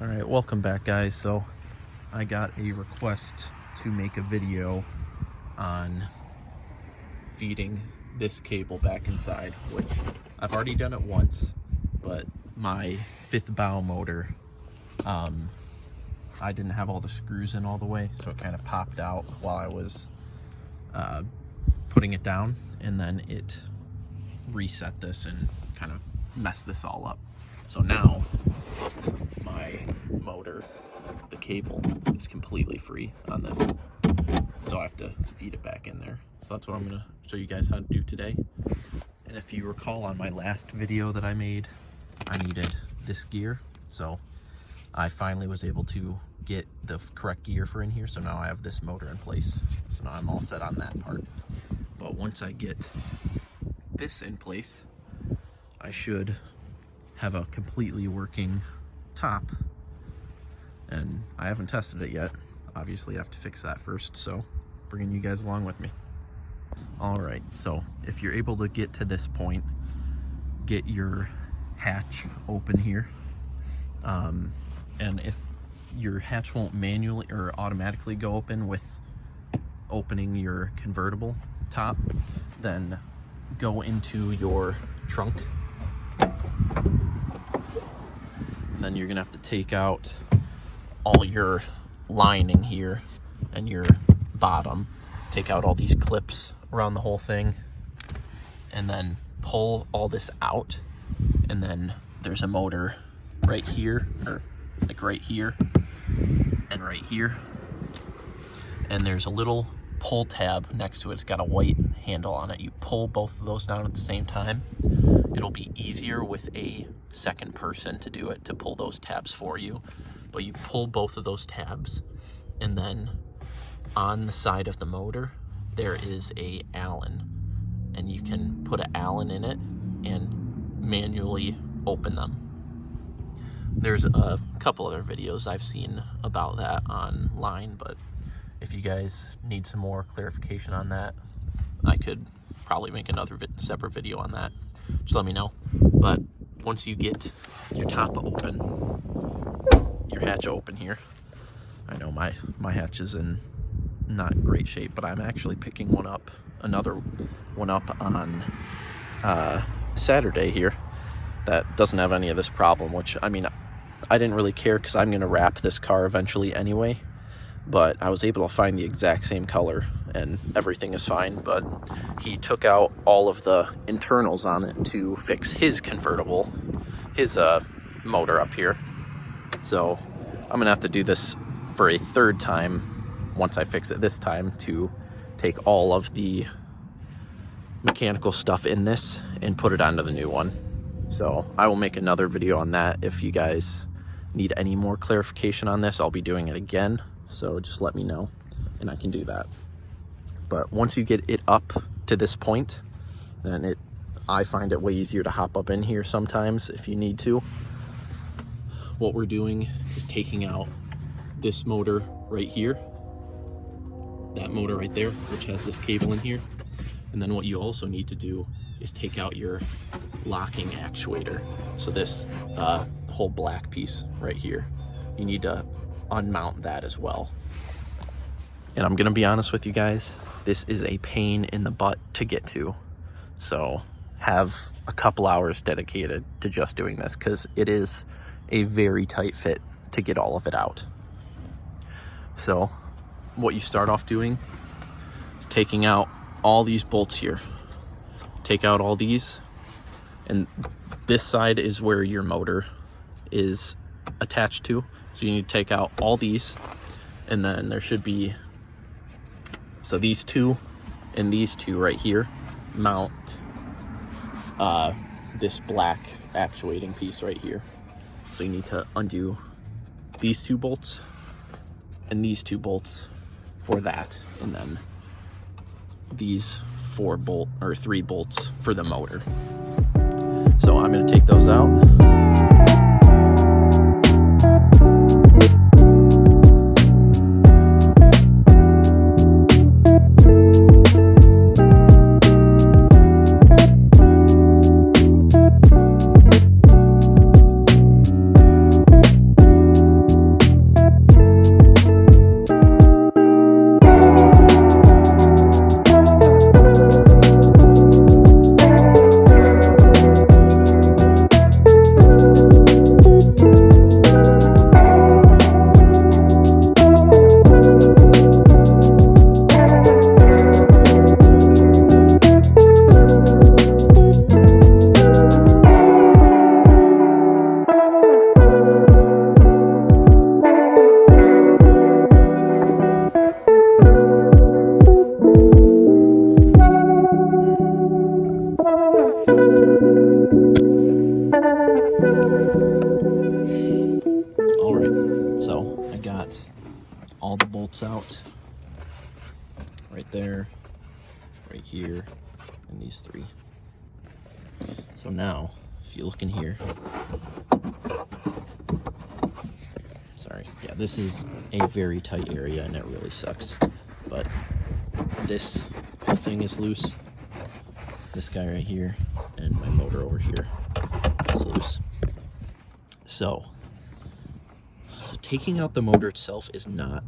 Alright, welcome back guys. So I got a request to make a video on feeding this cable back inside, which I've already done it once, but my fifth bow motor, I didn't have all the screws in all the way, so it kind of popped out while I was putting it down, and then it reset this and kind of messed this all up. So now my motor, the cable, is completely free on this, so I have to feed it back in there. So that's what I'm gonna show you guys how to do today. And if you recall, on my last video that I made, I needed this gear, so I finally was able to get the correct gear for in here, so now I have this motor in place. So now I'm all set on that part. But once I get this in place, I should have a completely working top, and I haven't tested it yet. Obviously I have to fix that first, so bringing you guys along with me. Alright, so if you're able to get to this point, get your hatch open here, and if your hatch won't manually or automatically go open with opening your convertible top, then go into your trunk. Then you're gonna have to take out all your lining here and your bottom, take out all these clips around the whole thing, and then pull all this out. And then there's a motor right here, or like right here and right here, and there's a little pull tab next to it. It's got a white handle on it. You pull both of those down at the same time. It'll be easier with a second person to do it, to pull those tabs for you. But you pull both of those tabs, and then on the side of the motor there is a Allen, and you can put an Allen in it and manually open them. There's a couple other videos I've seen about that online, but if you guys need some more clarification on that, I could probably make another separate video on that. Just let me know. But once you get your top open, your hatch open here, I know my hatch is in not great shape, but I'm actually picking another one up on Saturday here that doesn't have any of this problem, which, I mean, I didn't really care because I'm going to wrap this car eventually anyway, but I was able to find the exact same color and everything is fine. But he took out all of the internals on it to fix his convertible, his motor up here. So I'm gonna have to do this for a third time once I fix it this time, to take all of the mechanical stuff in this and put it onto the new one. So I will make another video on that. If you guys need any more clarification on this, I'll be doing it again, so just let me know and I can do that. But once you get it up to this point, then I find it way easier to hop up in here sometimes if you need to. What we're doing is taking out this motor right here, that motor right there, which has this cable in here. And then what you also need to do is take out your locking actuator. So this whole black piece right here, you need to unmount that as well. And I'm gonna be honest with you guys, this is a pain in the butt to get to. So have a couple hours dedicated to just doing this, because it is a very tight fit to get all of it out. So what you start off doing is taking out all these bolts here. Take out all these, and this side is where your motor is attached to. So you need to take out all these, and then there should be, so these two and these two right here mount this black actuating piece right here. So you need to undo these two bolts and these two bolts for that, and then these 3 bolts for the motor. So I'm going to take those out. all the bolts out. Right there, right here, and these three. So now, if you look in here, sorry, yeah, this is a very tight area and it really sucks. But this whole thing is loose. This guy right here and my motor over here is loose. So, taking out the motor itself is not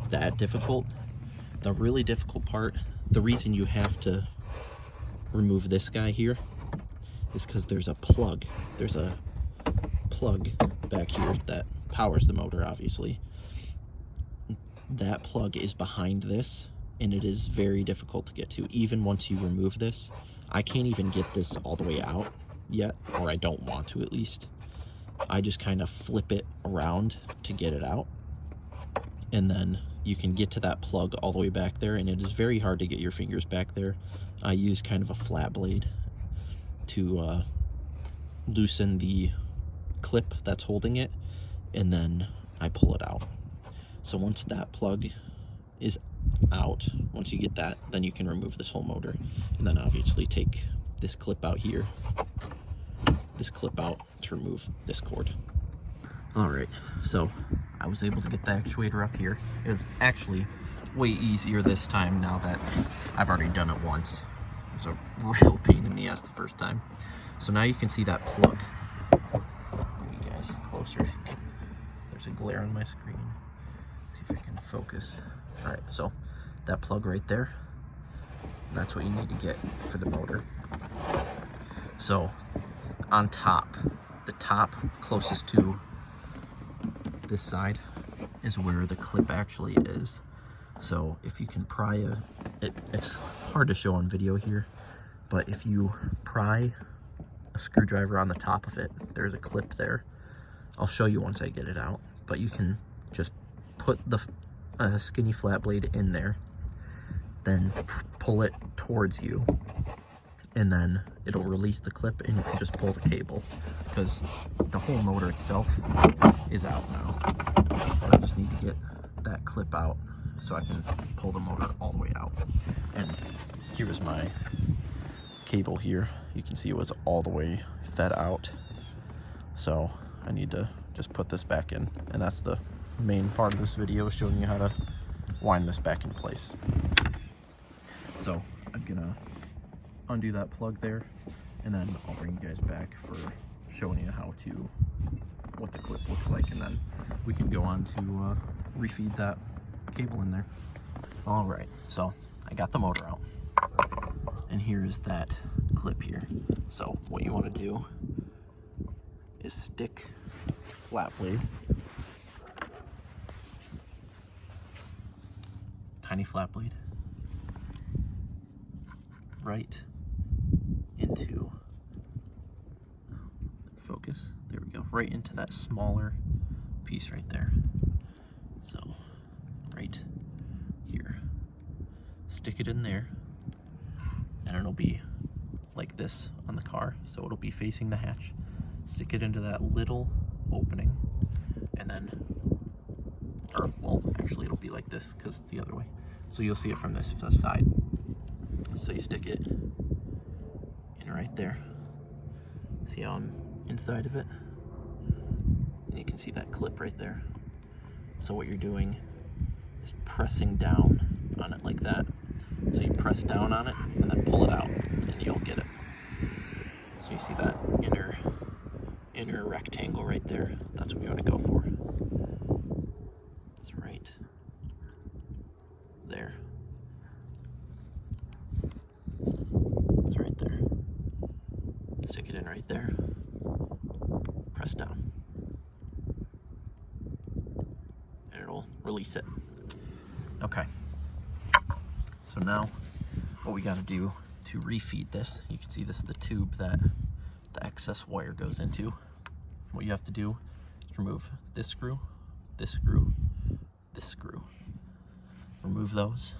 that difficult. The really difficult part, the reason you have to remove this guy here is because there's a plug. There's a plug back here that powers the motor, obviously. That plug is behind this, and it is very difficult to get to. Even once you remove this, I can't even get this all the way out yet, or I don't want to at least. I just kind of flip it around to get it out, and then you can get to that plug all the way back there, and it is very hard to get your fingers back there. I use kind of a flat blade to loosen the clip that's holding it, and then I pull it out. So once that plug is out, once you get that, then you can remove this whole motor, and then obviously take this clip out here, this clip out to remove this cord. All right, so I was able to get the actuator up here. It was actually way easier this time now that I've already done it once. It was a real pain in the ass the first time. So now you can see that plug. Bring you guys closer. There's a glare on my screen. See if I can focus. All right, so that plug right there, that's what you need to get for the motor. So on top, the top closest to this side is where the clip actually is. So if you can pry it's hard to show on video here, but if you pry a screwdriver on the top of it, there's a clip there. I'll show you once I get it out, but you can just put the skinny flat blade in there, then pull it towards you, and then it'll release the clip and you can just pull the cable, because the whole motor itself is out now. But I just need to get that clip out so I can pull the motor all the way out. And here's my cable here. You can see it was all the way fed out. So I need to just put this back in, and that's the main part of this video, showing you how to wind this back in place. So I'm gonna undo that plug there, and then I'll bring you guys back for showing you what the clip looks like, and then we can go on to refeed that cable in there. All right, so I got the motor out, and here is that clip here. So what you want to do is stick flat blade, tiny flat blade, right into, focus, there we go, right into that smaller piece right there. So right here, stick it in there, and it'll be like this on the car, so it'll be facing the hatch. Stick it into that little opening, and then, or well, actually it'll be like this because it's the other way, so you'll see it from this side. So you stick it in right there. See how I'm inside of it? And you can see that clip right there. So what you're doing is pressing down on it like that. So you press down on it and then pull it out, and you'll get it. So you see that inner rectangle right there. That's what you want to go for. It's right there. It's right there. Stick it in right there. Press down. And it'll release it. Okay. So now what we got to do to refeed this, you can see this is the tube that the excess wire goes into. What you have to do is remove this screw, this screw, this screw. Remove those,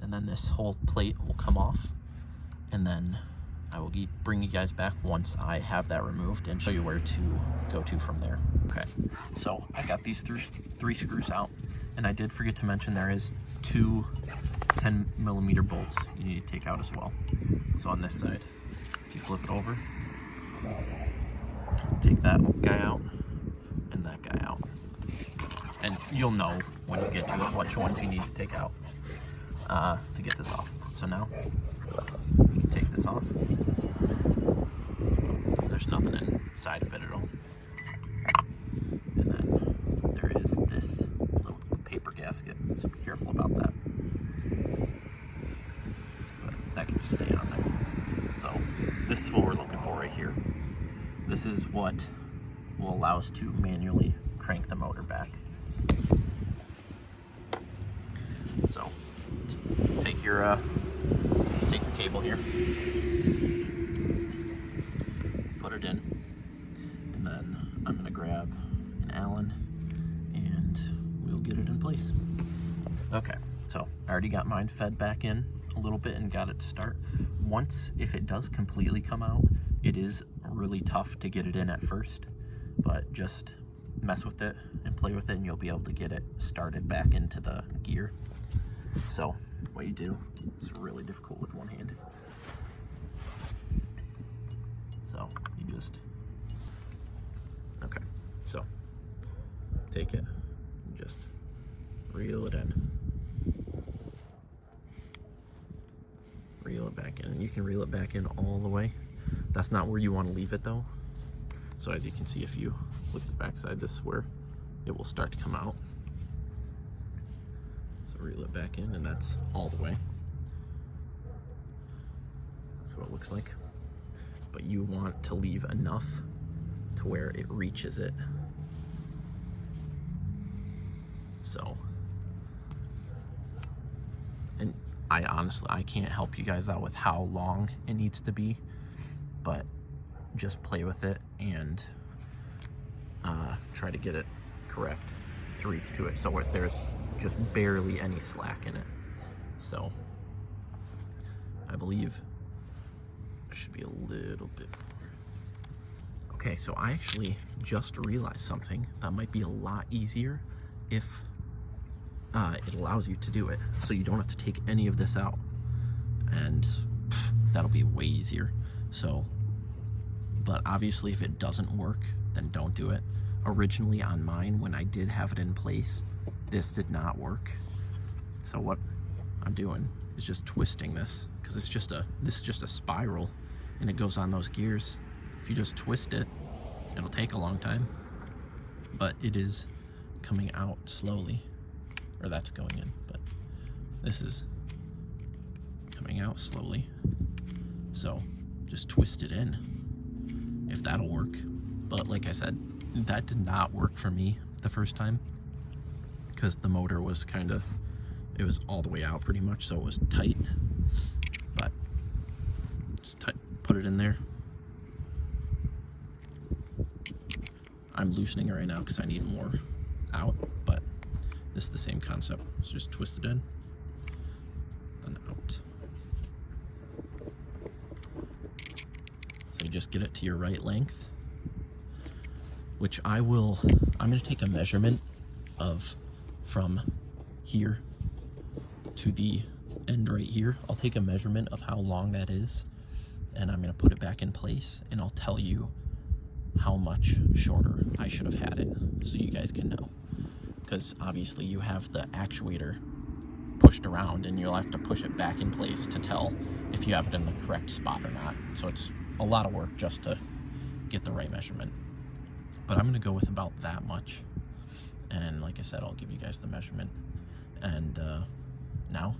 and then this whole plate will come off, and then I will bring you guys back once I have that removed and show you where to go to from there. Okay, so I got these three screws out, and I did forget to mention there is two 10mm bolts you need to take out as well. So on this side, if you flip it over, take that guy out and that guy out. And you'll know when you get to it which ones you need to take out to get this off. So now, you can take this off. There's nothing inside of it at all. And then there is this little paper gasket, so be careful about that. But that can just stay on there. So this is what we're looking for right here. This is what will allow us to manually crank the motor back. So take your cable here, put it in, and then I'm gonna grab an Allen and we'll get it in place. Okay, so I already got mine fed back in a little bit and got it to start. Once, if it does completely come out, it is really tough to get it in at first, but just mess with it and play with it and you'll be able to get it started back into the gear. So what you do, it's really difficult with one hand. So you just, okay, so take it and just reel it in. Reel it back in, and you can reel it back in all the way. That's not where you want to leave it though. So as you can see, if you look at the back side, this is where it will start to come out. So reel it back in, and that's all the way. That's what it looks like. But you want to leave enough to where it reaches it. So, and I can't help you guys out with how long it needs to be, but just play with it and try to get it correct to reach to it, so there's just barely any slack in it. So I believe it should be a little bit more. Okay, so I actually just realized something that might be a lot easier if it allows you to do it, so you don't have to take any of this out, and that'll be way easier. So, but obviously if it doesn't work, then don't do it. Originally on mine, when I did have it in place, this did not work. So what I'm doing is just twisting this, because this is just a spiral and it goes on those gears. If you just twist it, it'll take a long time, but it is coming out slowly, or that's going in, but this is coming out slowly. So just twist it in, if that'll work. But like I said, that did not work for me the first time, because the motor was it was all the way out pretty much, so it was tight. But just put it in there. I'm loosening it right now because I need more out, but this is the same concept. So just twist it in, then out. So you just get it to your right length, which I'm going to take a measurement of from here to the end right here. I'll take a measurement of how long that is, and I'm going to put it back in place, and I'll tell you how much shorter I should have had it, so you guys can know. Because obviously you have the actuator pushed around, and you'll have to push it back in place to tell if you have it in the correct spot or not. So it's a lot of work just to get the right measurement. But I'm going to go with about that much. And like I said, I'll give you guys the measurement. And now,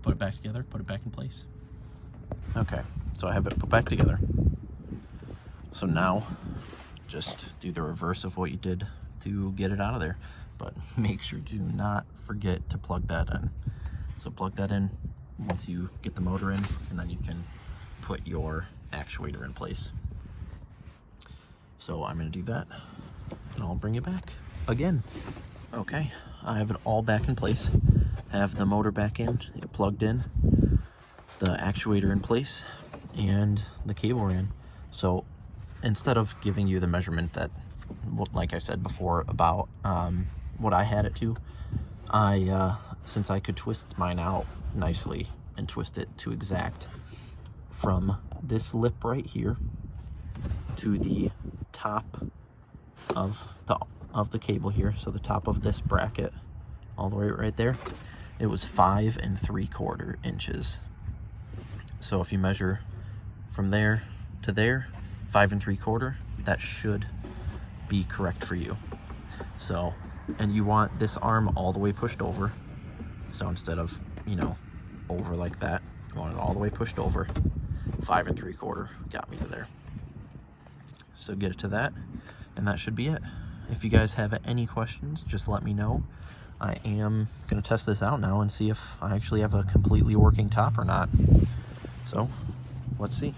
put it back together, put it back in place. Okay, so I have it put back together. So now, just do the reverse of what you did to get it out of there. But make sure to not forget to plug that in. So plug that in once you get the motor in, and then you can put your actuator in place. So I'm going to do that, and I'll bring it back again. Okay, I have it all back in place. I have the motor back in, it plugged in, the actuator in place, and the cable ran. So instead of giving you the measurement that, like I said before, about what I had it to, since I could twist mine out nicely and twist it to exact from this lip right here to the top of the cable here, so the top of this bracket all the way right there, it was 5 3/4 inches. So if you measure from there to there, 5 3/4, that should be correct for you. So, and you want this arm all the way pushed over. So instead of, you know, over like that, you want it all the way pushed over. 5 3/4 got me to there. So get it to that, and that should be it. If you guys have any questions, just let me know. I am gonna test this out now and see if I actually have a completely working top or not. So let's see.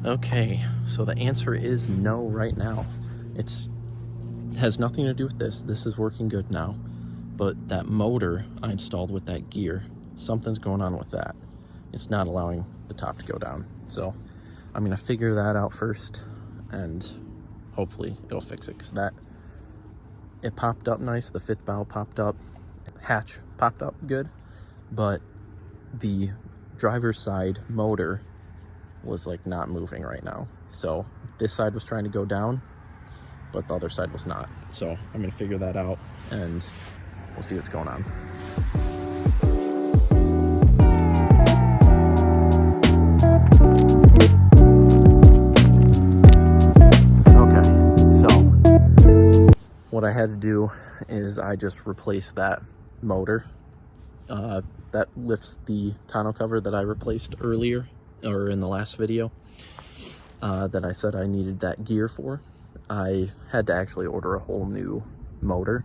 Okay, so the answer is no right now. It has nothing to do with this. This is working good now. But that motor I installed with that gear, something's going on with that. It's not allowing the top to go down. So I'm gonna figure that out first, and hopefully it'll fix it, because it popped up nice. The fifth valve popped up, hatch popped up good, but the driver's side motor was like not moving right now. So this side was trying to go down, but the other side was not. So I'm gonna figure that out, and we'll see what's going on. Okay, so what I had to do is I just replaced that motor. That lifts the tonneau cover that I replaced earlier, or in the last video, that I said I needed that gear for. I had to actually order a whole new motor,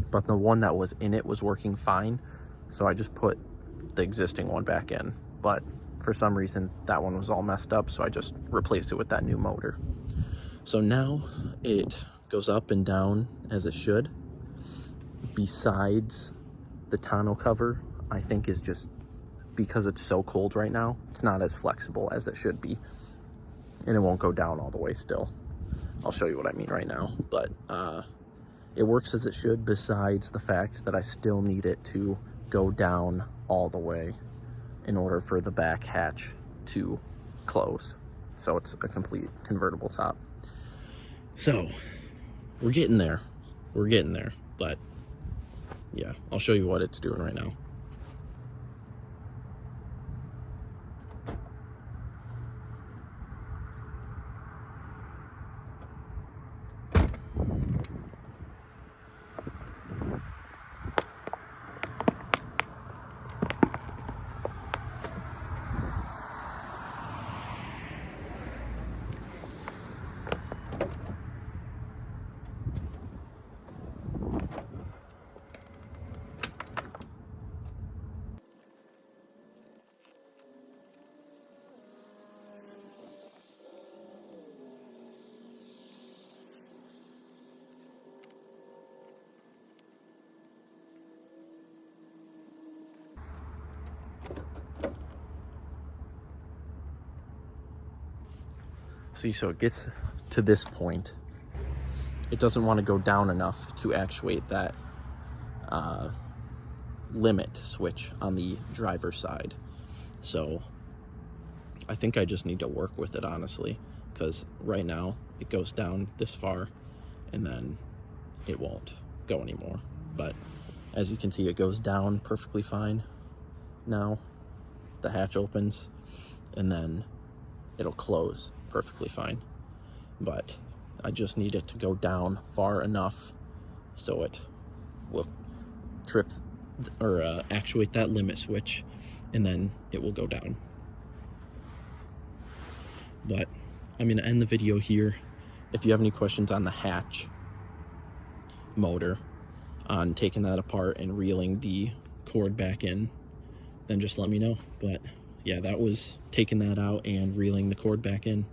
but the one that was in it was working fine, so I just put the existing one back in. But for some reason that one was all messed up, so I just replaced it with that new motor. So now it goes up and down as it should. Besides the tonneau cover, I think is just because it's so cold right now, it's not as flexible as it should be, and it won't go down all the way still. I'll show you what I mean right now, but it works as it should, besides the fact that I still need it to go down all the way in order for the back hatch to close. So it's a complete convertible top. So we're getting there. We're getting there, but yeah, I'll show you what it's doing right now. See, so it gets to this point. It doesn't want to go down enough to actuate that limit switch on the driver's side. So I think I just need to work with it, honestly, because right now it goes down this far and then it won't go anymore. But as you can see, it goes down perfectly fine. Now the hatch opens and then it'll close perfectly fine. But I just need it to go down far enough so it will trip or actuate that limit switch, and then it will go down. But I'm gonna end the video here. If you have any questions on the hatch motor, on taking that apart and reeling the cord back in, then just let me know. But yeah, that was taking that out and reeling the cord back in.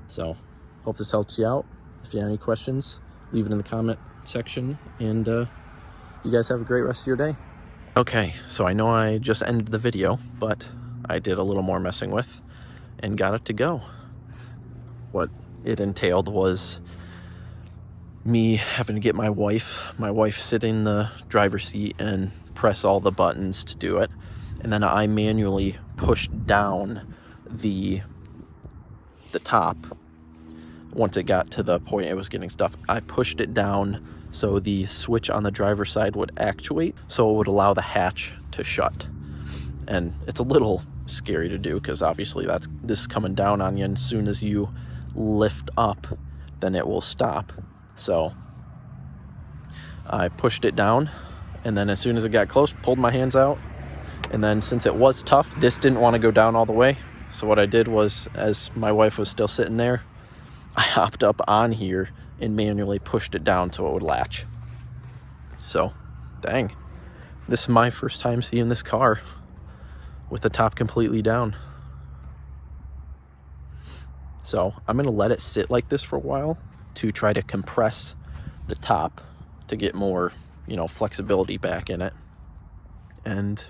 So hope this helps you out. If you have any questions, leave it in the comment section, and you guys have a great rest of your day. Okay, so I know I just ended the video, but I did a little more messing with and got it to go. What it entailed was me having to get my wife sit in the driver's seat and press all the buttons to do it, and then I manually pushed down the top. Once it got to the point it was getting stuff, I pushed it down so the switch on the driver's side would actuate, so it would allow the hatch to shut. And it's a little scary to do because obviously this is coming down on you, and as soon as you lift up, then it will stop. So I pushed it down, and then as soon as it got close, pulled my hands out, and then since it was tough, this didn't want to go down all the way. So what I did was, as my wife was still sitting there, I hopped up on here and manually pushed it down so it would latch. So, dang. This is my first time seeing this car with the top completely down. So, I'm going to let it sit like this for a while to try to compress the top to get more, flexibility back in it. And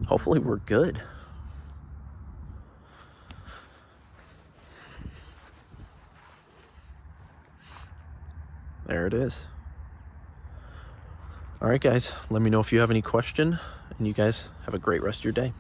hopefully we're good. There it is. All right, guys, let me know if you have any question, and you guys have a great rest of your day.